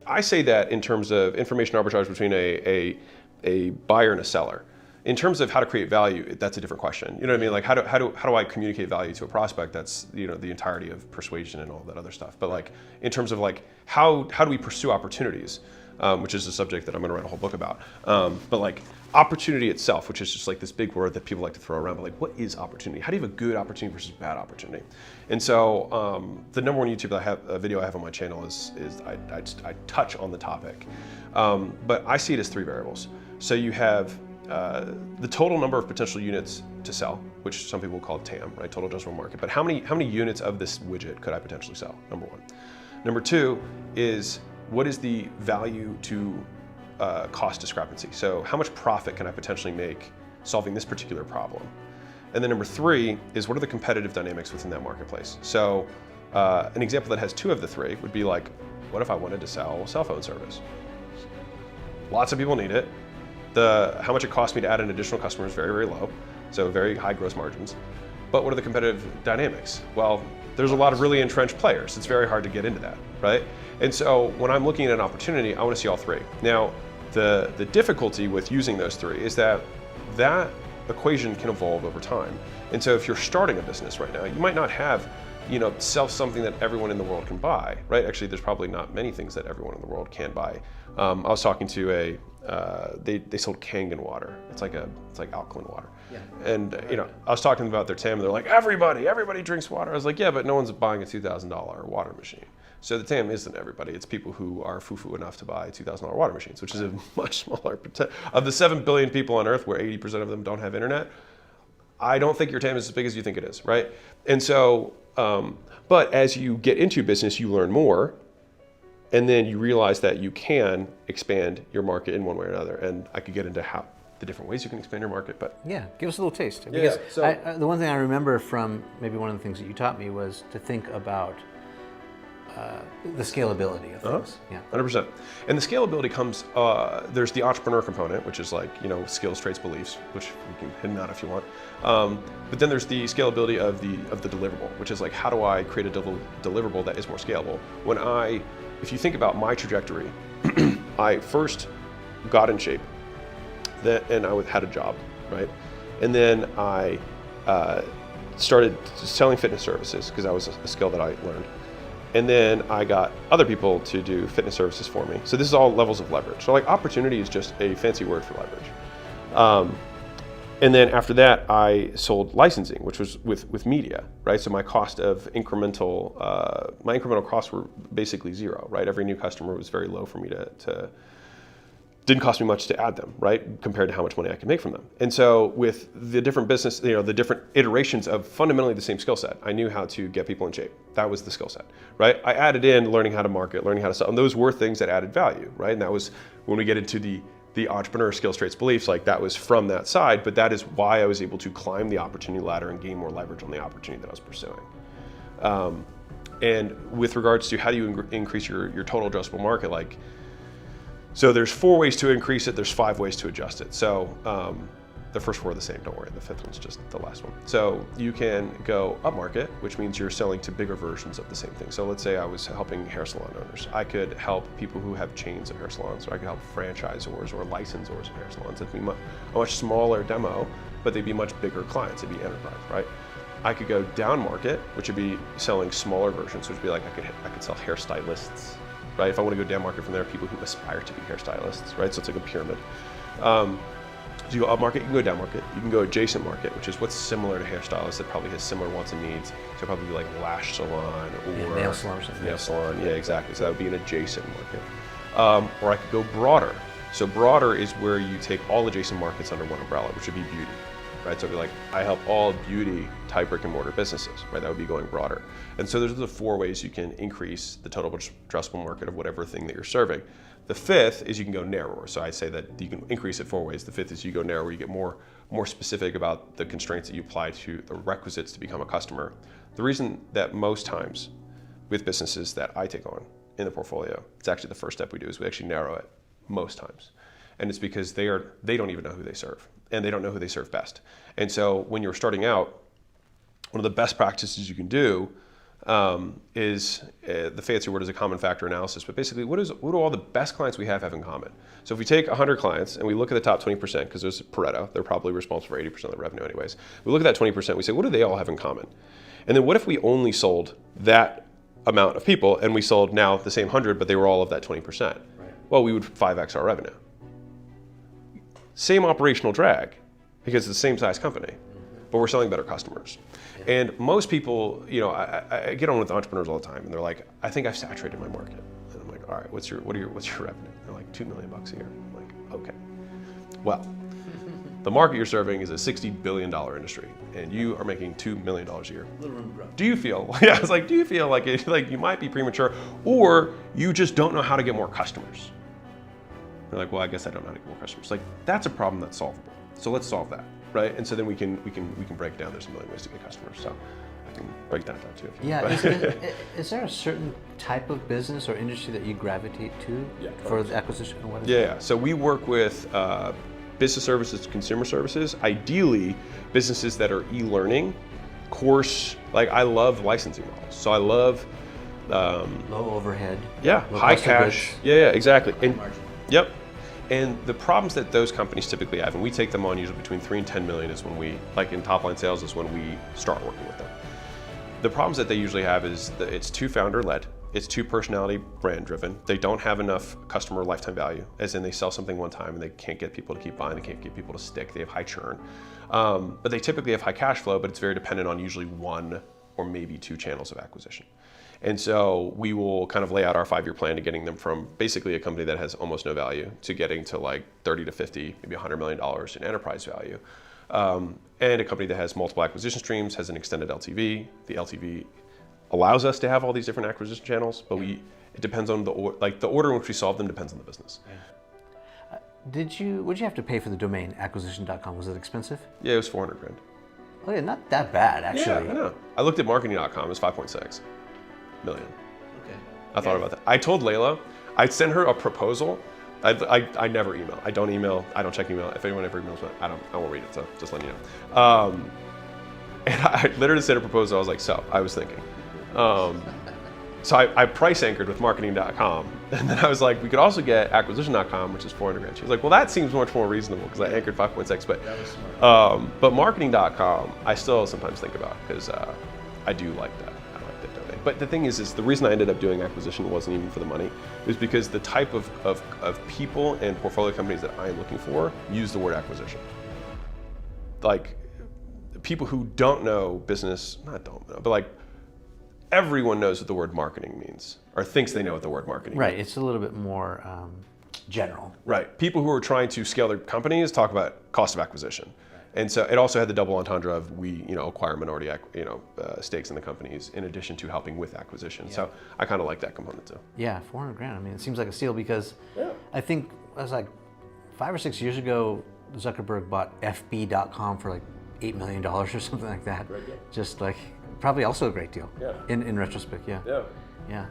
I say that in terms of information arbitrage between a buyer and a seller. In terms of how to create value, that's a different question. You know what I mean? Like how do I communicate value to a prospect? That's, you know, the entirety of persuasion and all that other stuff. But like in terms of like how do we pursue opportunities, which is a subject that I'm going to write a whole book about. But like opportunity itself, which is just like this big word that people like to throw around. But like, what is opportunity? How do you have a good opportunity versus bad opportunity? And so the number one YouTube video I have on my channel is I touch on the topic, but I see it as 3 variables. So you have the total number of potential units to sell, which some people call TAM, right? Total addressable market. But how many units of this widget could I potentially sell? Number 1. Number 2 is what is the value to cost discrepancy? So how much profit can I potentially make solving this particular problem? And then number 3 is what are the competitive dynamics within that marketplace? So an example that has 2 of the 3 would be like, what if I wanted to sell a cell phone service? Lots of people need it. How much it costs me to add an additional customer is very, very low, so very high gross margins. But what are the competitive dynamics? Well, there's a lot of really entrenched players. It's very hard to get into that, right? And so when I'm looking at an opportunity, I want to see all 3. Now, the difficulty with using those 3 is that equation can evolve over time. And so if you're starting a business right now, you might not have, you know, sell something that everyone in the world can buy, right? Actually, there's probably not many things that everyone in the world can buy. I was talking to they sold Kangen water. It's like alkaline water. Yeah. And you know, I was talking about their TAM, and they're like, everybody drinks water. I was like, yeah, but no one's buying a $2,000 water machine. So the TAM isn't everybody. It's people who are foo-foo enough to buy $2,000 water machines, which is a much smaller of the 7 billion people on Earth, where 80% of them don't have internet. I don't think your TAM is as big as you think it is, right? And so, but as you get into business, you learn more. And then you realize that you can expand your market in one way or another. And I could get into how the different ways you can expand your market, but yeah, give us a little taste. Yeah, because the one thing I remember from maybe one of the things that you taught me was to think about the scalability of things. Yeah, 100%. And the scalability comes. There's the entrepreneur component, which is like, you know, skills, traits, beliefs, which you can hit on if you want. But then there's the scalability of the deliverable, which is like, how do I create a deliverable that is more scalable? If you think about my trajectory, I first got in shape, and I had a job, right? And then I started selling fitness services because that was a skill that I learned. And then I got other people to do fitness services for me. So this is all levels of leverage. So like opportunity is just a fancy word for leverage. And then after that, I sold licensing, which was with media, right? So my cost of incremental costs were basically 0, right? Every new customer was very low for me to didn't cost me much to add them, right? Compared to how much money I could make from them. And so with the different business, you know, the different iterations of fundamentally the same skill set, I knew how to get people in shape. That was the skill set, right? I added in learning how to market, learning how to sell, and those were things that added value, right? And that was when we get into the entrepreneur skills, traits, beliefs, like that was from that side, but that is why I was able to climb the opportunity ladder and gain more leverage on the opportunity that I was pursuing. And with regards to how do you increase your total addressable market, like, so there's 4 ways to increase it, there's 5 ways to adjust it. So the first 4 are the same, don't worry, the 5th one's just the last one. So you can go upmarket, which means you're selling to bigger versions of the same thing. So let's say I was helping hair salon owners. I could help people who have chains of hair salons, or I could help franchisors or licensors of hair salons. It'd be a much smaller demo, but they'd be much bigger clients, it'd be enterprise, right? I could go down market, which would be selling smaller versions, which would be like I could sell hairstylists, right? If I want to go down market from there, people who aspire to be hairstylists, right? So it's like a pyramid. So you go up market, you can go down market, you can go adjacent market, which is what's similar to hairstylists that probably has similar wants and needs. So probably like lash salon or nail salon or something. Nail salon, yeah, exactly. So that would be an adjacent market. Or I could go broader. So broader is where you take all adjacent markets under one umbrella, which would be beauty, right? So it'd be like, I help all beauty type brick and mortar businesses, right? That would be going broader. And so those are the 4 ways you can increase the total addressable market of whatever thing that you're serving. The 5th is you can go narrower. So I say that you can increase it 4 ways. The 5th is you go narrower, you get more specific about the constraints that you apply to the requisites to become a customer. The reason that most times with businesses that I take on in the portfolio, it's actually the first step we do is we actually narrow it most times. And it's because they don't even know who they serve, and they don't know who they serve best. And so when you're starting out, one of the best practices you can do the fancy word is a common factor analysis, but basically what do all the best clients we have in common? So if we take 100 clients and we look at the top 20%, because there's Pareto, they're probably responsible for 80% of the revenue anyways. We look at that 20%, we say, what do they all have in common? And then what if we only sold that amount of people and we sold now the same 100, but they were all of that 20%? Right. Well, we would 5x our revenue. Same operational drag, because it's the same size company, but we're selling better customers. And most people, I get on with entrepreneurs all the time, and they're like, I think I've saturated my market. And I'm like, all right, what's your revenue? They're like, $2 million a year. I'm like, okay. Well, the market you're serving is a $60 billion industry, and you are making $2 million a year. Do you feel? Yeah, it's like, do you feel like you might be premature, or you just don't know how to get more customers? They're like, well, I guess I don't know how to get more customers. Like, that's a problem that's solvable. So let's solve that, right? And so then we can break it down. There's a million ways to get customers. So I can break that down too. If you want. Is there a certain type of business or industry that you gravitate to for the acquisition? What is yeah. So we work with business services, consumer services. Ideally, businesses that are e-learning, course. Like I love licensing models. So I love low overhead. Yeah, low high cost of cash. goods. Yeah, exactly. High margin. Yep. And the problems that those companies typically have, and we take them on usually between 3 and 10 million is when we, like in top line sales, is when we start working with them. The problems that they usually have is that it's too founder led, it's too personality brand driven. They don't have enough customer lifetime value, as in they sell something one time and they can't get people to keep buying, they can't get people to stick, they have high churn. But they typically have high cash flow, but it's very dependent on usually 1 or maybe 2 channels of acquisition. And so we will kind of lay out our 5-year plan to getting them from basically a company that has almost no value to getting to like 30 to 50, maybe $100 million in enterprise value. And a company that has multiple acquisition streams, has an extended LTV. The LTV allows us to have all these different acquisition channels, but it depends on the order in which we solve them depends on the business. What'd you have to pay for the domain acquisition.com? Was it expensive? Yeah, it was $400,000. Oh yeah, not that bad actually. Yeah, I know. I looked at marketing.com, it was 5.6 million. Okay. I thought about that. I told Layla, I'd send her a proposal. I never email. I don't email. I don't check email. If anyone ever emails me, I won't read it. So just letting you know. And I literally sent a proposal. I was like, so I was thinking. So I price anchored with marketing.com, and then I was like, we could also get acquisition.com, which is $400,000. She was like, well, that seems much more reasonable because I anchored 5.6. But that was smart. But marketing.com, I still sometimes think about because I do like that. But the thing is the reason I ended up doing acquisition wasn't even for the money. It was because the type of people and portfolio companies that I am looking for use the word acquisition. Like people who don't know business, not don't know, but like everyone knows what the word marketing means or thinks they know what the word marketing Right, means. it's a little bit more general. Right, people who are trying to scale their companies talk about cost of acquisition. And so it also had the double entendre of we, acquire minority, stakes in the companies in addition to helping with acquisition. Yeah. So I kind of like that component too. Yeah, $400,000. I mean, it seems like a steal because I think it was like 5 or 6 years ago, Zuckerberg bought FB.com for like $8 million or something like that. Just like probably also a great deal. Yeah. In retrospect, yeah. Yeah. Yeah.